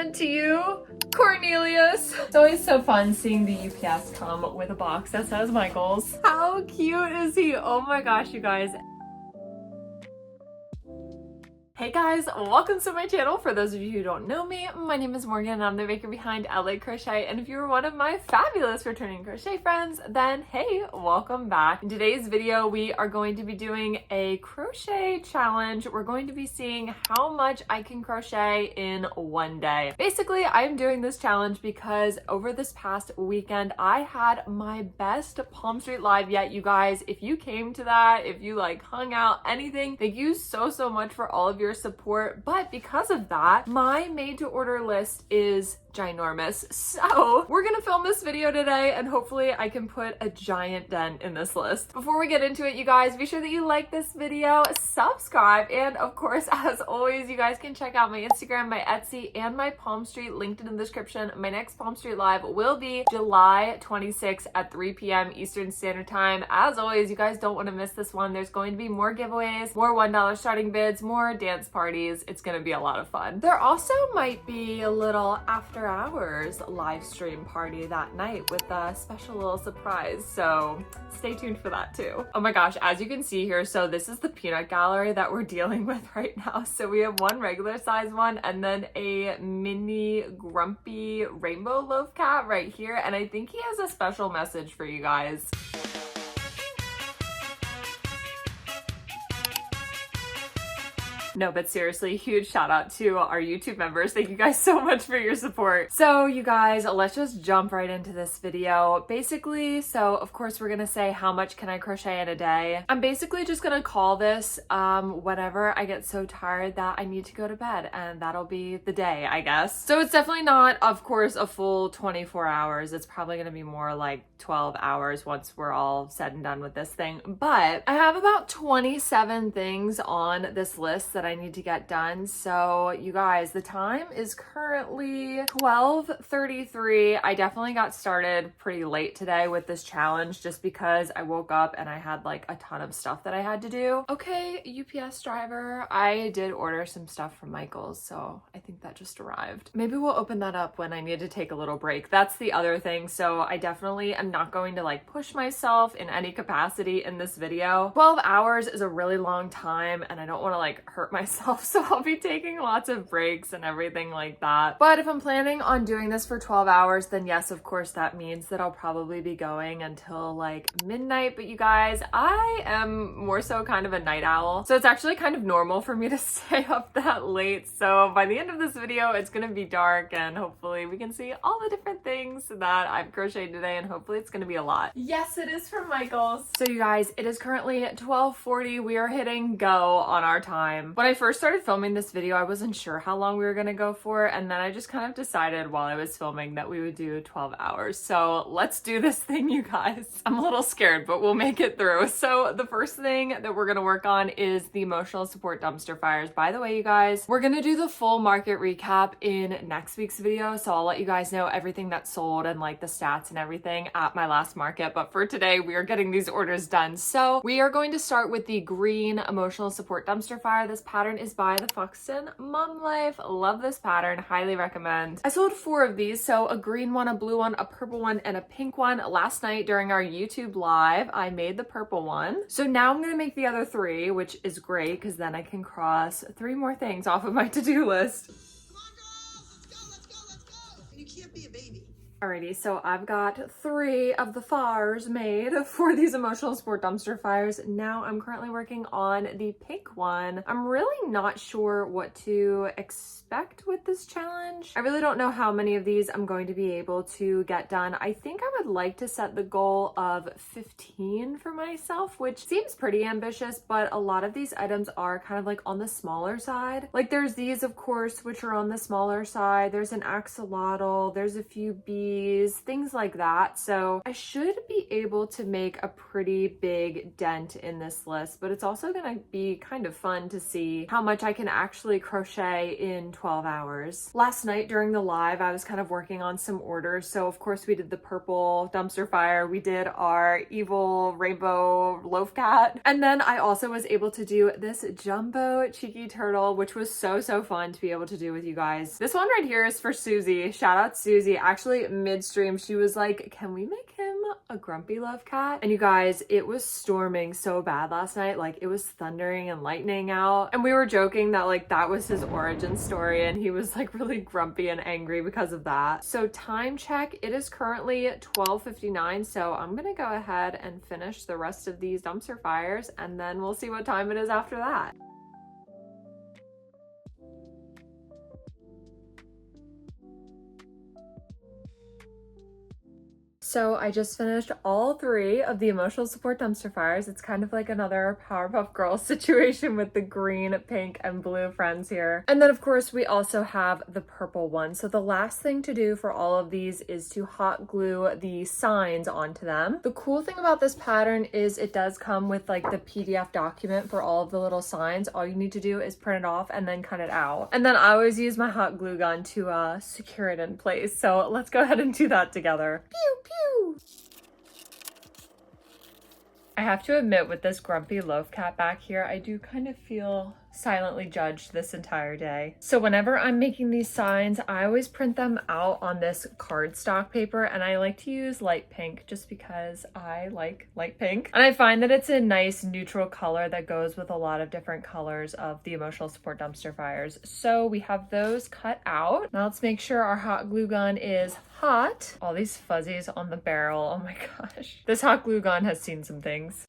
sent to you, Cornelius. It's always so fun seeing the UPS come with a box that says Michael's. How cute is he? Oh my gosh, you guys. Hey guys, welcome to my channel. For those of you who don't know me, my name is Morgan and I'm the maker behind LA Crochet, and if you were one of my fabulous returning crochet friends, then hey, welcome back. In today's video, we are going to be doing a crochet challenge. We're going to be seeing how much I can crochet in one day. Basically, I'm doing this challenge because over this past weekend, I had my best Palm Street Live yet, you guys. If you came to that, if you like hung out, anything, thank you so much for all of your support. But because of that, my made to order list is ginormous. So we're gonna film this video today and hopefully I can put a giant dent in this list. Before we get into it, you guys, be sure that you like this video, subscribe, and of course, as always, you guys can check out my Instagram, my Etsy, and my Palm Street linked in the description. My next Palm Street Live will be July 26th at 3 p.m. Eastern Standard Time. As always, you guys don't want to miss this one. There's going to be more giveaways, more $1 starting bids, more dance parties. It's going to be a lot of fun. There also might be a little after hours live stream party that night with a special little surprise, so stay tuned for that too. Oh my gosh, as you can see here, so this is the peanut gallery that we're dealing with right now. So we have one regular size one and then a mini grumpy rainbow loaf cat right here, and I think he has a special message for you guys. No, but seriously, huge shout out to our YouTube members. Thank you guys so much for your support. So you guys, let's just jump right into this video. Basically, so of course we're gonna say how much can I crochet in a day. I'm basically just gonna call this whenever I get so tired that I need to go to bed, and that'll be the day, I guess. So it's definitely not, of course, a full 24 hours. It's probably gonna be more like 12 hours once we're all said and done with this thing. But I have about 27 things on this list that I need to get done. So you guys, the time is currently 12:33. I definitely got started pretty late today with this challenge just because I woke up and I had like a ton of stuff that I had to do. Okay, UPS driver, I did order some stuff from Michael's, so I think that just arrived. Maybe we'll open that up when I need to take a little break. That's the other thing. So I definitely am not going to like push myself in any capacity in this video. 12 hours is a really long time and I don't want to like hurt myself, so I'll be taking lots of breaks and everything like that. But if I'm planning on doing this for 12 hours, then yes, of course, that means that I'll probably be going until like midnight. But you guys, I am more so kind of a night owl, so it's actually kind of normal for me to stay up that late. So by the end of this video, it's gonna be dark and hopefully we can see all the different things that I've crocheted today, and hopefully it's gonna be a lot. Yes, it is from Michael's. So you guys, it is currently 12:40. We are hitting go on our time. When I first started filming this video, I wasn't sure how long we were gonna go for, and then I just kind of decided while I was filming that we would do 12 hours. So let's do this thing, you guys. I'm a little scared, but we'll make it through. So the first thing that we're gonna work on is the emotional support dumpster fires. By the way, you guys, we're gonna do the full market recap in next week's video, so I'll let you guys know everything that's sold and like the stats and everything at my last market. But for today, we are getting these orders done. So we are going to start with the green emotional support dumpster fire. This pattern is by the Foxton Mom Life. Love this pattern, highly recommend. I sold 4 of these, so a green one, a blue one, a purple one, and a pink one. Last night during our YouTube live, I made the purple one. So now I'm gonna make the other 3, which is great because then I can cross 3 more things off of my to-do list. Come on, girls, let's go. You can't be a baby. Alrighty, so I've got 3 of the fires made for these emotional support dumpster fires. Now I'm currently working on the pink one. I'm really not sure what to expect with this challenge. I really don't know how many of these I'm going to be able to get done. I think I would like to set the goal of 15 for myself, which seems pretty ambitious, but a lot of these items are kind of like on the smaller side. Like there's these, of course, which are on the smaller side. There's an axolotl, there's a few beads, cookies, things like that. So I should be able to make a pretty big dent in this list, but it's also gonna be kind of fun to see how much I can actually crochet in 12 hours. Last night during the live, I was kind of working on some orders. So of course we did the purple dumpster fire, we did our evil rainbow loaf cat, and then I also was able to do this jumbo cheeky turtle, which was so fun to be able to do with you guys. This one right here is for Susie. Shout out Susie. Actually, midstream, she was like, can we make him a grumpy love cat? And you guys, it was storming so bad last night. Like, it was thundering and lightning out. And we were joking that like that was his origin story, and he was like really grumpy and angry because of that. So time check, it is currently 12:59. So I'm gonna go ahead and finish the rest of these dumpster fires, and then we'll see what time it is after that. So I just finished all 3 of the emotional support dumpster fires. It's kind of like another Powerpuff Girls situation with the green, pink, and blue friends here. And then of course we also have the purple one. So the last thing to do for all of these is to hot glue the signs onto them. The cool thing about this pattern is it does come with like the PDF document for all of the little signs. All you need to do is print it off and then cut it out. And then I always use my hot glue gun to secure it in place. So let's go ahead and do that together. Pew, pew. I have to admit, with this grumpy loaf cat back here, I do kind of feel silently judged this entire day. So whenever I'm making these signs, I always print them out on this cardstock paper, and I like to use light pink just because I like light pink. And I find that it's a nice neutral color that goes with a lot of different colors of the emotional support dumpster fires. So we have those cut out. Now let's make sure our hot glue gun is hot. All these fuzzies on the barrel, oh my gosh. This hot glue gun has seen some things.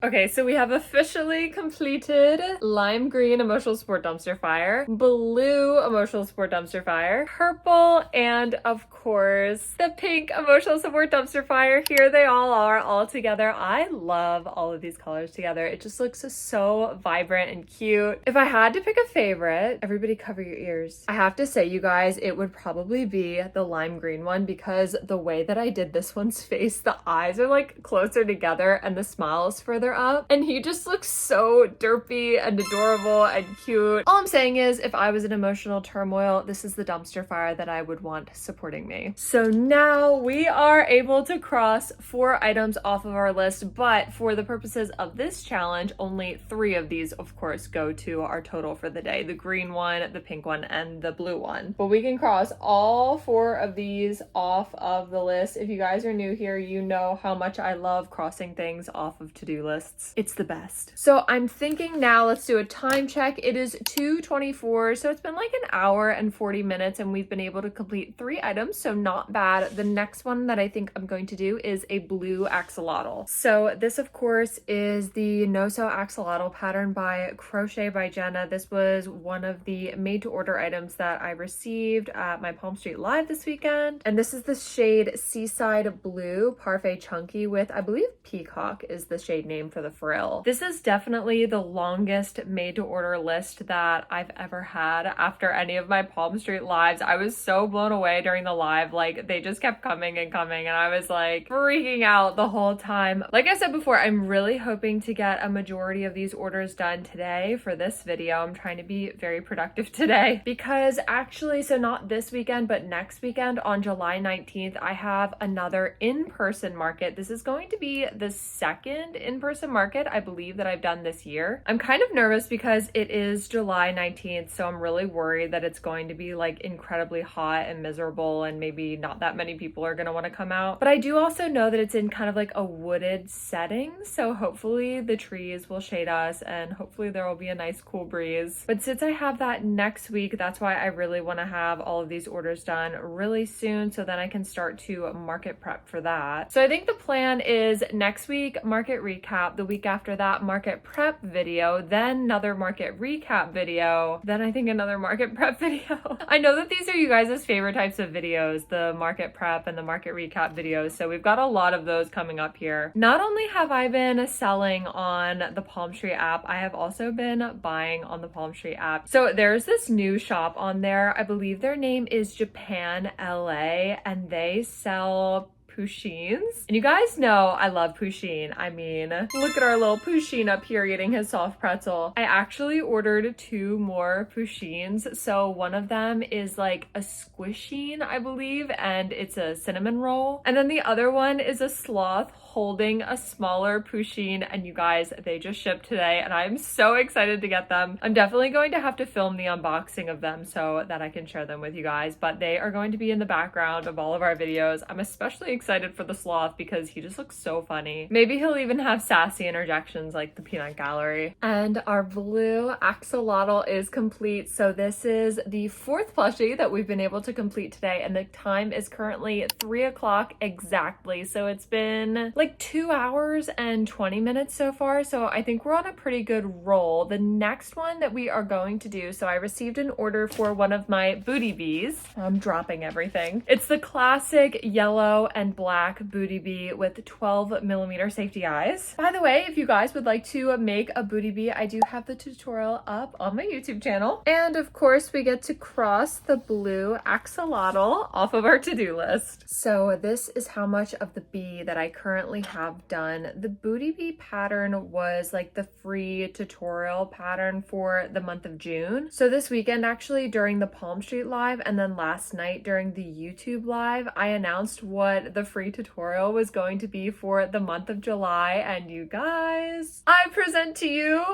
Okay, so we have officially completed lime green emotional support dumpster fire, blue emotional support dumpster fire, purple, and of course the pink emotional support dumpster fire. Here they all are all together. I love all of these colors together. It just looks so vibrant and cute. If I had to pick a favorite, everybody cover your ears. I have to say, you guys, it would probably be the lime green one, because the way that I did this one's face, the eyes are like closer together and the smile is further up, and he just looks so derpy and adorable and cute. All I'm saying is, if I was in emotional turmoil, this is the dumpster fire that I would want supporting me. So now we are able to cross 4 items off of our list, but for the purposes of this challenge, only 3 of these, of course, go to our total for the day. The green one, the pink one, and the blue one. But we can cross all 4 of these off of the list. If you guys are new here, you know how much I love crossing things off of to-do lists. It's the best. So I'm thinking now, let's do a time check. It is 2:24, so it's been like an hour and 40 minutes, and we've been able to complete 3 items, so not bad. The next one that I think I'm going to do is a blue axolotl. So this, of course, is the Nassau axolotl pattern by Crochet by Jenna. This was one of the made-to-order items that I received at my Palm Street Live this weekend, and this is the shade Seaside Blue Parfait Chunky with, I believe, Peacock is the shade name for the frill. This is definitely the longest made to order list that I've ever had after any of my Palm Street lives. I was so blown away during the live, like they just kept coming and coming, and I was like freaking out the whole time. Like I said before, I'm really hoping to get a majority of these orders done today for this video. I'm trying to be very productive today because actually, so not this weekend, but next weekend on July 19th, I have another in-person market. This is going to be the second in-person market I believe that I've done this year. I'm kind of nervous because it is July 19th, so I'm really worried that it's going to be like incredibly hot and miserable and maybe not that many people are going to want to come out. But I do also know that it's in kind of like a wooded setting, so hopefully the trees will shade us and hopefully there will be a nice cool breeze. But since I have that next week, that's why I really want to have all of these orders done really soon, so then I can start to market prep for that. So I think the plan is next week, market recap, recap. The week after that, market prep video, then another market recap video, then I think another market prep video. I know that these are you guys' favorite types of videos, the market prep and the market recap videos, so we've got a lot of those coming up here. Not only have I been selling on the Palm Tree app, I have also been buying on the Palm Tree app. So there's this new shop on there. I believe their name is Japan LA, and they sell poutines. And you guys know I love poutine. I mean, look at our little poutine up here eating his soft pretzel. I actually ordered 2 more poutines. So one of them is like a squishine, I believe, and it's a cinnamon roll. And then the other one is a sloth holding a smaller poutine, and you guys, they just shipped today and I'm so excited to get them. I'm definitely going to have to film the unboxing of them so that I can share them with you guys, but they are going to be in the background of all of our videos. I'm especially excited for the sloth because he just looks so funny. Maybe he'll even have sassy interjections like the peanut gallery. And our blue axolotl is complete. So this is the 4th plushie that we've been able to complete today, and the time is currently 3 o'clock exactly. So it's been like 2 hours and 20 minutes so far, so I think we're on a pretty good roll. The next one that we are going to do, so I received an order for one of my booty bees. I'm dropping everything. It's the classic yellow and black booty bee with 12mm safety eyes. By the way, if you guys would like to make a booty bee, I do have the tutorial up on my YouTube channel. And of course, we get to cross the blue axolotl off of our to-do list. So this is how much of the bee that I currently have done. The booty bee pattern was like the free tutorial pattern for the month of June. So this weekend, actually, during the Palm Street live and then last night during the YouTube live, I announced what the free tutorial was going to be for the month of July, and you guys, I present to you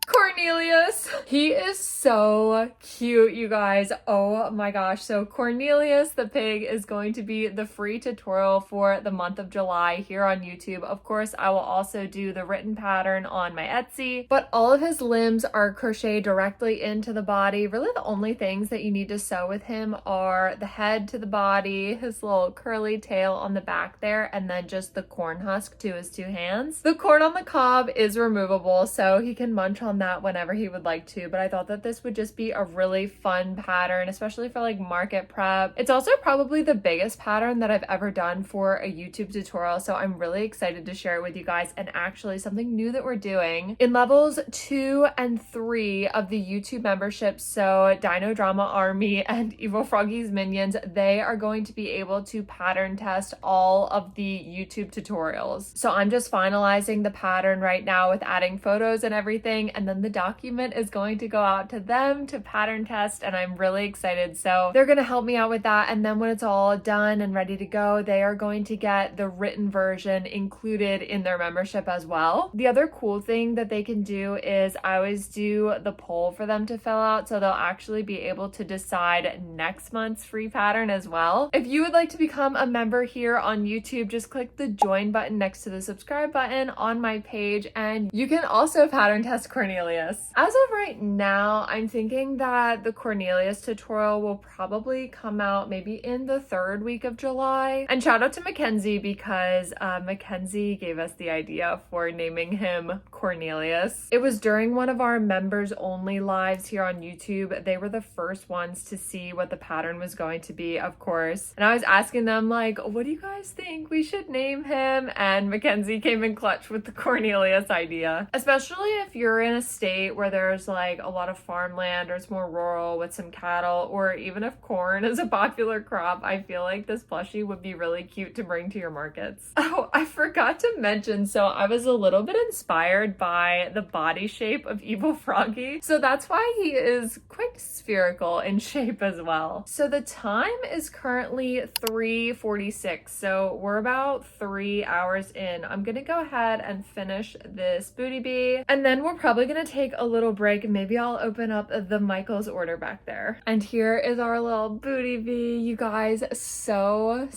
CORNelius. He is so cute, you guys. Oh my gosh. So CORNelius the pig is going to be the free tutorial for the month of July here on YouTube. Of course, I will also do the written pattern on my Etsy, but all of his limbs are crocheted directly into the body. Really, the only things that you need to sew with him are the head to the body, his little curly tail on the back there, and then just the corn husk to his 2 hands. The corn on the cob is removable, so he can munch on that whenever he would like to, but I thought that this would just be a really fun pattern, especially for like market prep. It's also probably the biggest pattern that I've ever done for a YouTube tutorial, so I'm really excited to share it with you guys. And actually, something new that we're doing in levels 2 and 3 of the YouTube membership, so Dino Drama Army and Evil Froggy's Minions, they are going to be able to pattern test all of the YouTube tutorials. So I'm just finalizing the pattern right now with adding photos and everything, and then the document is going to go out to them to pattern test, and I'm really excited. So they're going to help me out with that, and then when it's all done and ready to go, they are going to get the written version included in their membership as well. The other cool thing that they can do is I always do the poll for them to fill out, so they'll actually be able to decide next month's free pattern as well. If you would like to become a member here on YouTube, just click the join button next to the subscribe button on my page, and you can also pattern test CORNelius. As of right now, I'm thinking that the CORNelius tutorial will probably come out maybe in the 3rd week of July. And shout out to Mackenzie, because Mackenzie gave us the idea for naming him CORNelius. It was during one of our members only lives here on YouTube. They were the first ones to see what the pattern was going to be, of course. And I was asking them like, what do you guys think we should name him? And Mackenzie came in clutch with the CORNelius idea. Especially if you're in a state where there's like a lot of farmland or it's more rural with some cattle, or even if corn is a popular crop, I feel like this plushie would be really cute to bring to your markets. Oh, I forgot to mention, so I was a little bit inspired by the body shape of Evil Froggy, so that's why he is quite spherical in shape as well. So the time is currently 3:46, so we're about 3 hours in. I'm gonna go ahead and finish this booty bee, and then we're probably gonna take a little break. Maybe I'll open up the Michael's order back there. And here is our little booty bee, you guys. So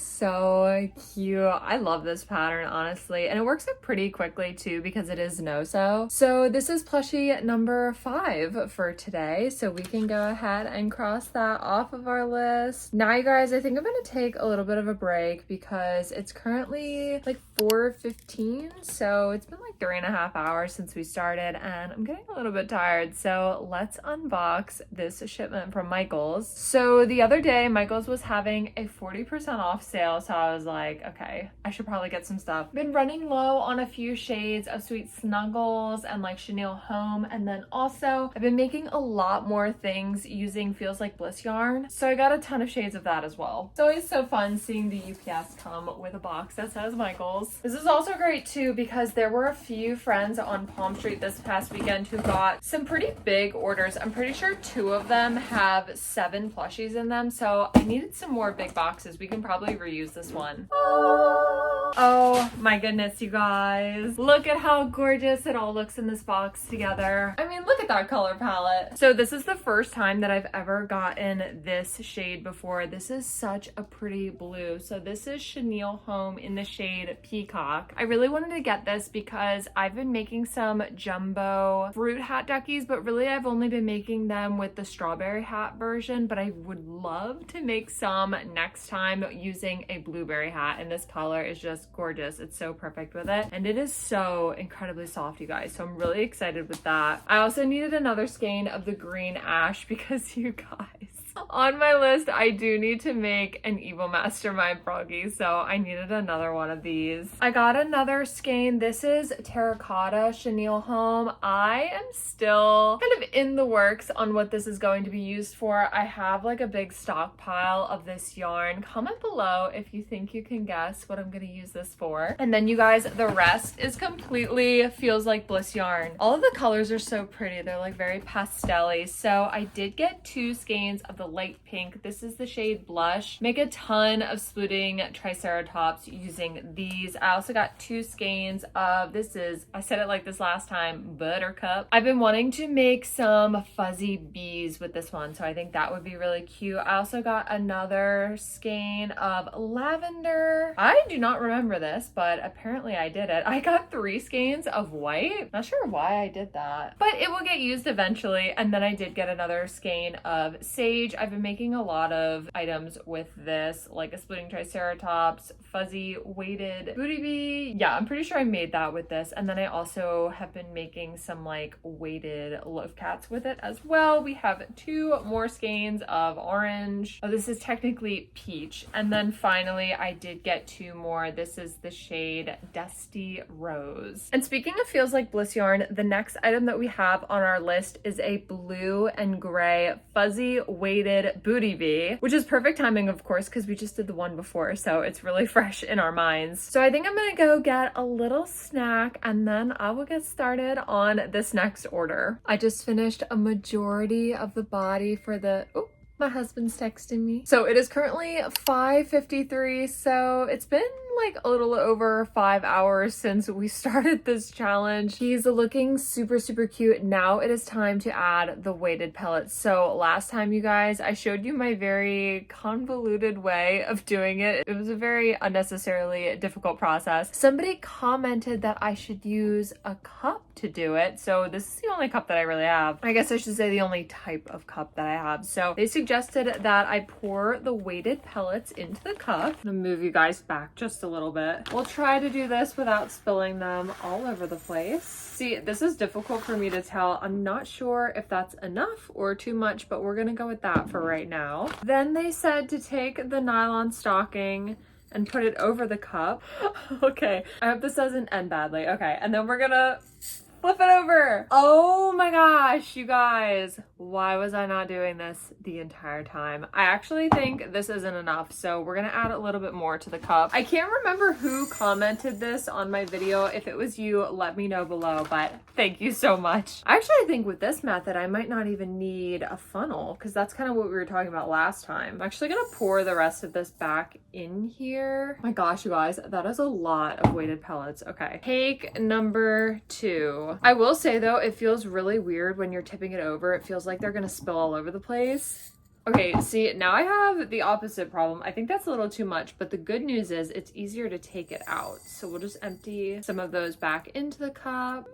cute. I love this pattern, honestly, and it works up pretty quickly too because it is no-sew. So this is plushie number 5 for today, so we can go ahead and cross that off of our list. Now, you guys, I think I'm gonna take a little bit of a break because it's currently like 4:15, so it's been like 3.5 hours since we started and I'm getting a little bit tired, so let's unbox this shipment from Michaels. So the other day Michaels was having a 40% off sale, so I was like, okay, I should probably get some stuff. Been running low on a few shades of Sweet Snuggles and like Chenille Home, and then also I've been making a lot more things using Feels Like Bliss yarn, so I got a ton of shades of that as well. It's always so fun seeing the UPS come with a box that says Michaels. This is also great too because there were a few friends on Palm Street this past weekend who got some pretty big orders. I'm pretty sure 2 of them have 7 plushies in them, so I needed some more big boxes. We can probably reuse this one. Oh my goodness, you guys. Look at how gorgeous it all looks in this box together. I mean, look at that color palette. So this is the first time that I've ever gotten this shade before. This is such a pretty blue. So this is Chenille Home in the shade Peacock. I really wanted to get this because I've been making some jumbo fruit hat duckies, but really I've only been making them with the strawberry hat version, but I would love to make some next time using a blueberry hat, and this color is just gorgeous. It's so perfect with it, and it is so incredibly soft, you guys, so I'm really excited with that. I also needed another skein of the green ash because you guys, on my list, I do need to make an Evil Mastermind froggy, so I needed another one of these. I got another skein. This is Terracotta Chenille Home. I am still kind of in the works on what this is going to be used for. I have like a big stockpile of this yarn. Comment below if you think you can guess what I'm going to use this for. And then you guys, the rest is completely Feels Like Bliss yarn. All of the colors are so pretty. They're like very pastel-y. So I did get 2 skeins of the light pink. This is the shade Blush. Make a ton of splitting triceratops using these. I also got 2 skeins of, this is, I said it like this last time, Buttercup. I've been wanting to make some fuzzy bees with this one, so I think that would be really cute. I also got another skein of lavender. I do not remember this, but apparently I did it. I got 3 skeins of white. Not sure why I did that, but it will get used eventually. And then I did get another skein of sage. I've been making a lot of items with this, like a splitting triceratops, fuzzy weighted booty bee. Yeah, I'm pretty sure I made that with this. And then I also have been making some like weighted loaf cats with it as well. We have 2 more skeins of orange. Oh, this is technically peach. And then finally, I did get 2 more. This is the shade Dusty Rose. And speaking of Feels Like Bliss yarn, the next item that we have on our list is a blue and gray fuzzy weighted booty bee, which is perfect timing, of course, because we just did the one before, so it's really fresh in our minds. So I think I'm gonna go get a little snack and then I will get started on this next order. I just finished a majority of the body for the, oh, my husband's texting me. So it is currently 5:53, so it's been like a little over 5 hours since we started this challenge. He's looking super, super cute. Now it is time to add the weighted pellets. So last time, you guys, I showed you my very convoluted way of doing it. It was a very unnecessarily difficult process. Somebody commented that I should use a cup to do it. So this is the only cup that I really have. I guess I should say the only type of cup that I have. So they suggested that I pour the weighted pellets into the cup. I'm gonna move you guys back just a little bit. We'll try to do this without spilling them all over the place. See, this is difficult for me to tell. I'm not sure if that's enough or too much, but we're gonna go with that for right now. Then they said to take the nylon stocking and put it over the cup. Okay, I hope this doesn't end badly. Okay, and then we're gonna flip it over. Oh my gosh, you guys, why was I not doing this the entire time? I actually think this isn't enough, so we're gonna add a little bit more to the cup. I can't remember who commented this on my video. If it was you, let me know below, but thank you so much. Actually, I think with this method, I might not even need a funnel because that's kind of what we were talking about last time. I'm actually gonna pour the rest of this back in here. My gosh, you guys, that is a lot of weighted pellets. Okay, take number 2. I will say though, it feels really weird when you're tipping it over. It feels like they're gonna spill all over the place. Okay, see, now I have the opposite problem. I think that's a little too much, but the good news is it's easier to take it out. So we'll just empty some of those back into the cup.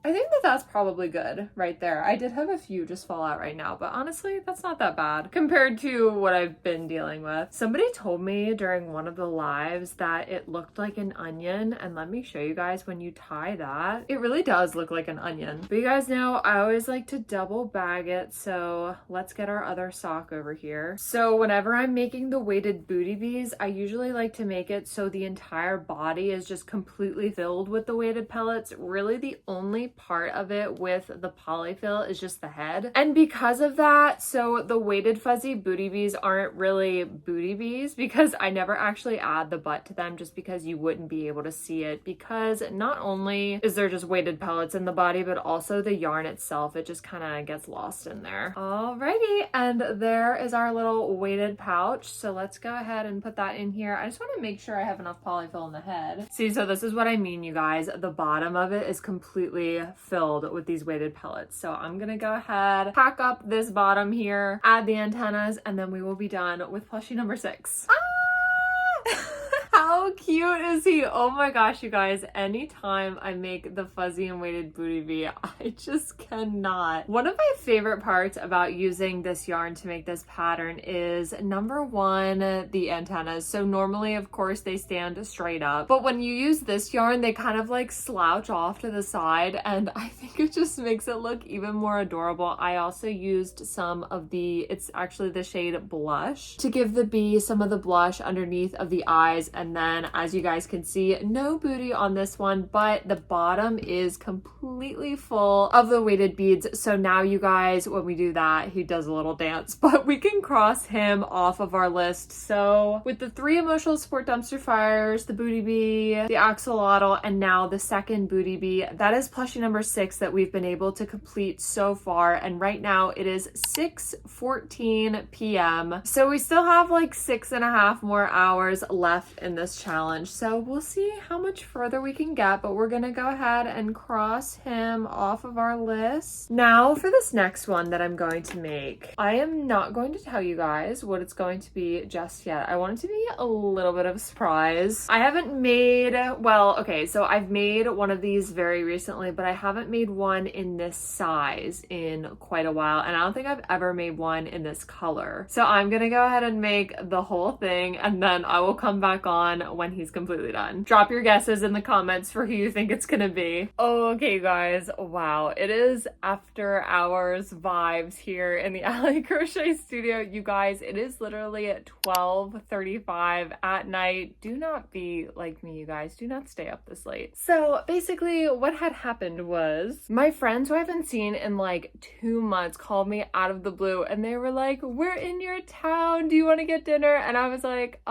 I think that that's probably good right there. I did have a few just fall out right now, but honestly, that's not that bad compared to what I've been dealing with. Somebody told me during one of the lives that it looked like an onion, and let me show you guys when you tie that. It really does look like an onion. But you guys know I always like to double bag it, so let's get our other sock over here. So whenever I'm making the weighted booty bees, I usually like to make it so the entire body is just completely filled with the weighted pellets. Really the only part of it with the polyfill is just the head. And because of that, so the weighted fuzzy booty bees aren't really booty bees because I never actually add the butt to them, just because you wouldn't be able to see it, because not only is there just weighted pellets in the body, but also the yarn itself, it just kind of gets lost in there. Alrighty, and there is our little weighted pouch. So let's go ahead and put that in here. I just want to make sure I have enough polyfill in the head. See, so this is what I mean, you guys. The bottom of it is completely filled with these weighted pellets. So I'm gonna go ahead, pack up this bottom here, add the antennas, and then we will be done with plushie number 6. How cute is he? Oh my gosh, you guys, anytime I make the fuzzy and weighted booty bee, I just cannot. One of my favorite parts about using this yarn to make this pattern is, number one, the antennas. So normally, of course, they stand straight up, but when you use this yarn, they kind of like slouch off to the side, and I think it just makes it look even more adorable. I also used some of it's actually the shade Blush, to give the bee some of the blush underneath of the eyes. And then, as you guys can see, no booty on this one, but the bottom is completely full of the weighted beads. So now, you guys, when we do that, he does a little dance, but we can cross him off of our list. So with the 3 emotional support dumpster fires, the booty bee, the axolotl, and now the second booty bee, that is plushie number 6 that we've been able to complete so far. And right now it is 6:14 p.m. So we still have like 6.5 more hours left in this challenge. So we'll see how much further we can get, but we're gonna go ahead and cross him off of our list. Now for this next one that I'm going to make, I am not going to tell you guys what it's going to be just yet. I want it to be a little bit of a surprise. I haven't made, well, okay, so I've made one of these very recently, but I haven't made one in this size in quite a while, and I don't think I've ever made one in this color. So I'm gonna go ahead and make the whole thing, and then I will come back on when he's completely done. Drop your guesses in the comments for who you think it's gonna be. Okay, guys, wow, it is after hours vibes here in the Alley Crochet Studio. You guys, it is literally at 12:35 at night. Do not be like me, you guys. Do not stay up this late. So basically what had happened was, my friends who I haven't seen in like 2 months called me out of the blue, and they were like, "We're in your town. Do you want to get dinner?" And I was like,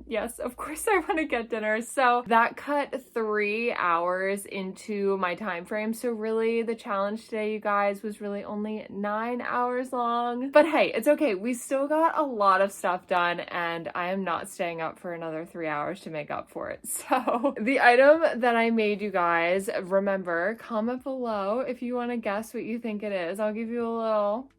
yes, of course I want to get dinner. So that cut 3 hours into my time frame. So really the challenge today, you guys, was really only 9 hours long. But hey, it's okay. We still got a lot of stuff done, and I am not staying up for another 3 hours to make up for it. So the item that I made, you guys, remember, comment below if you want to guess what you think it is. I'll give you a little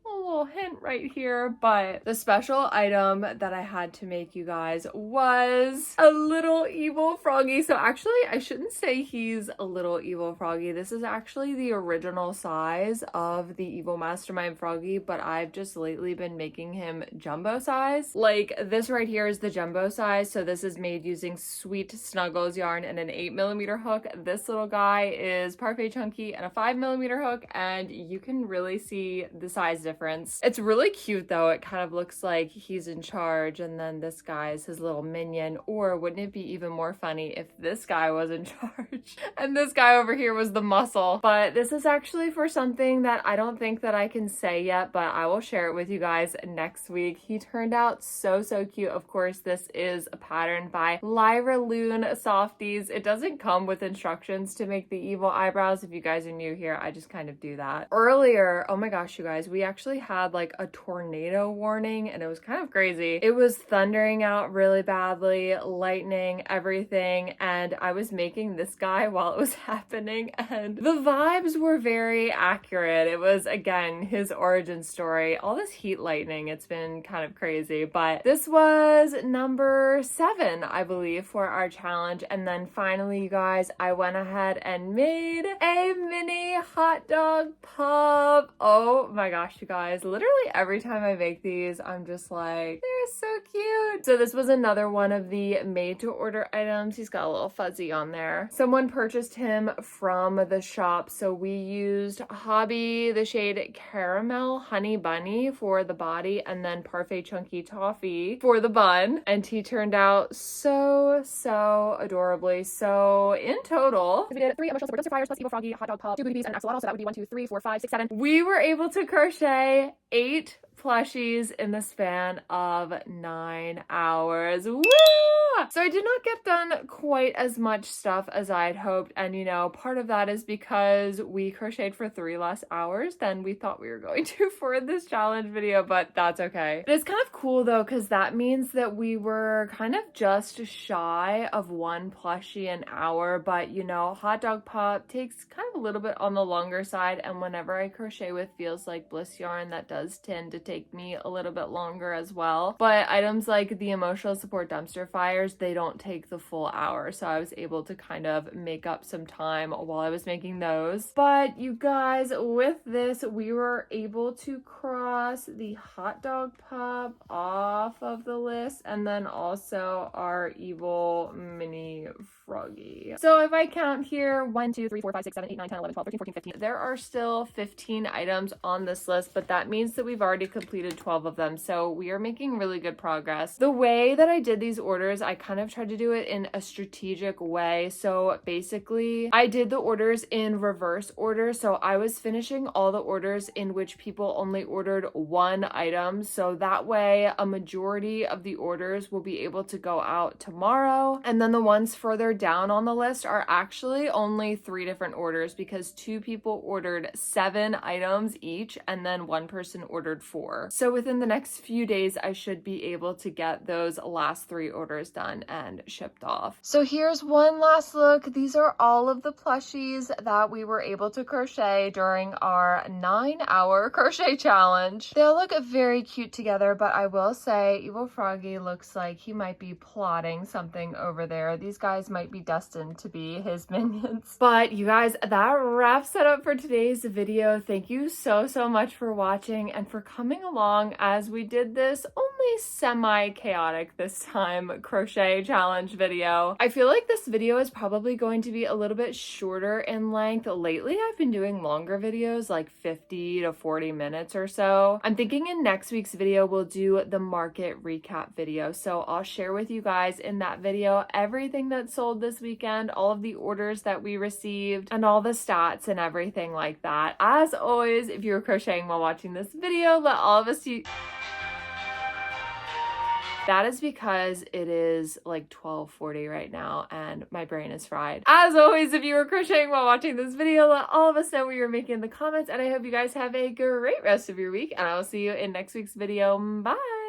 hint right here, but the special item that I had to make, you guys, was a little evil froggy. So actually, I shouldn't say he's a little evil froggy. This is actually the original size of the evil mastermind froggy, but I've just lately been making him jumbo size. Like this right here is the jumbo size. So this is made using Sweet Snuggles yarn and an 8mm hook. This little guy is Parfait Chunky and a 5mm hook, and you can really see the size difference. It's really cute though. It kind of looks like he's in charge, and then this guy is his little minion. Or wouldn't it be even more funny if this guy was in charge and this guy over here was the muscle? But this is actually for something that I don't think that I can say yet, but I will share it with you guys next week. He turned out so cute. Of course, this is a pattern by Lyra Loon Softies. It doesn't come with instructions to make the evil eyebrows. If you guys are new here, I just kind of do that. Earlier, oh my gosh, you guys, we actually had had like a tornado warning, and it was kind of crazy. It was thundering out really badly, lightning, everything, and I was making this guy while it was happening, and the vibes were very accurate. It was, again, his origin story. All this heat lightning, it's been kind of crazy, but this was number 7, I believe, for our challenge. And then finally, you guys, I went ahead and made a mini hot dog pop. Oh my gosh, you guys, literally every time I make these, I'm just like, they're so cute. So this was another one of the made to order items. He's got a little fuzzy on there. Someone purchased him from the shop, so we used Hobby, the shade Caramel Honey Bunny for the body, and then Parfait Chunky Toffee for the bun, and he turned out so adorably. So in total, we did 3 emotional support dumpster fires plus Evil Froggy, hot dog pop, 2 booty bees, and an axolotl. So that would be 1, 2, 3, 4, 5, 6, 7. We were able to crochet 8 plushies in the span of 9 hours. Woo! So I did not get done quite as much stuff as I had hoped, and you know, part of that is because we crocheted for 3 less hours than we thought we were going to for this challenge video, but that's okay. It's kind of cool though, because that means that we were kind of just shy of 1 plushie an hour, but you know, hot dog pop takes kind of a little bit on the longer side, and whenever I crochet with Feels Like Bliss yarn, that does tend to take me a little bit longer as well. But items like the emotional support dumpster fires, they don't take the full hour, so I was able to kind of make up some time while I was making those. But you guys, with this, we were able to cross the hot dog pop off of the list, and then also our evil mini froggy. So if I count here, 1, 2, 3, 4, 5, 6, 7, 8, 9, 10, 11, 12, 13, 14, 15. There are still 15 items on this list, but that means that we've already completed 12 of them. So we are making really good progress. The way that I did these orders, I kind of tried to do it in a strategic way. So basically, I did the orders in reverse order. So I was finishing all the orders in which people only ordered 1 item. So that way, a majority of the orders will be able to go out tomorrow. And then the ones further down on the list are actually only 3 different orders, because 2 people ordered 7 items each, and then 1 person ordered 4. So within the next few days, I should be able to get those last 3 orders done and shipped off. So here's one last look. These are all of the plushies that we were able to crochet during our 9-hour crochet challenge. They all look very cute together, but I will say Evil Froggy looks like he might be plotting something over there. These guys might be destined to be his minions. But you guys, that wraps it up for today's video. Thank you so much for watching and for coming along as we did this only semi-chaotic this time crochet challenge video. I feel like this video is probably going to be a little bit shorter in length. Lately, I've been doing longer videos, like 50 to 40 minutes or so. I'm thinking in next week's video, we'll do the market recap video. So I'll share with you guys in that video everything that sold this weekend, all of the orders that we received, and all the stats and everything like that. As always, if you're crocheting while watching this video, let all of us see. That is because it is like 12:40 right now and my brain is fried. As always, if you were crocheting while watching this video, let all of us know what you're making in the comments, and I hope you guys have a great rest of your week, and I will see you in next week's video. Bye!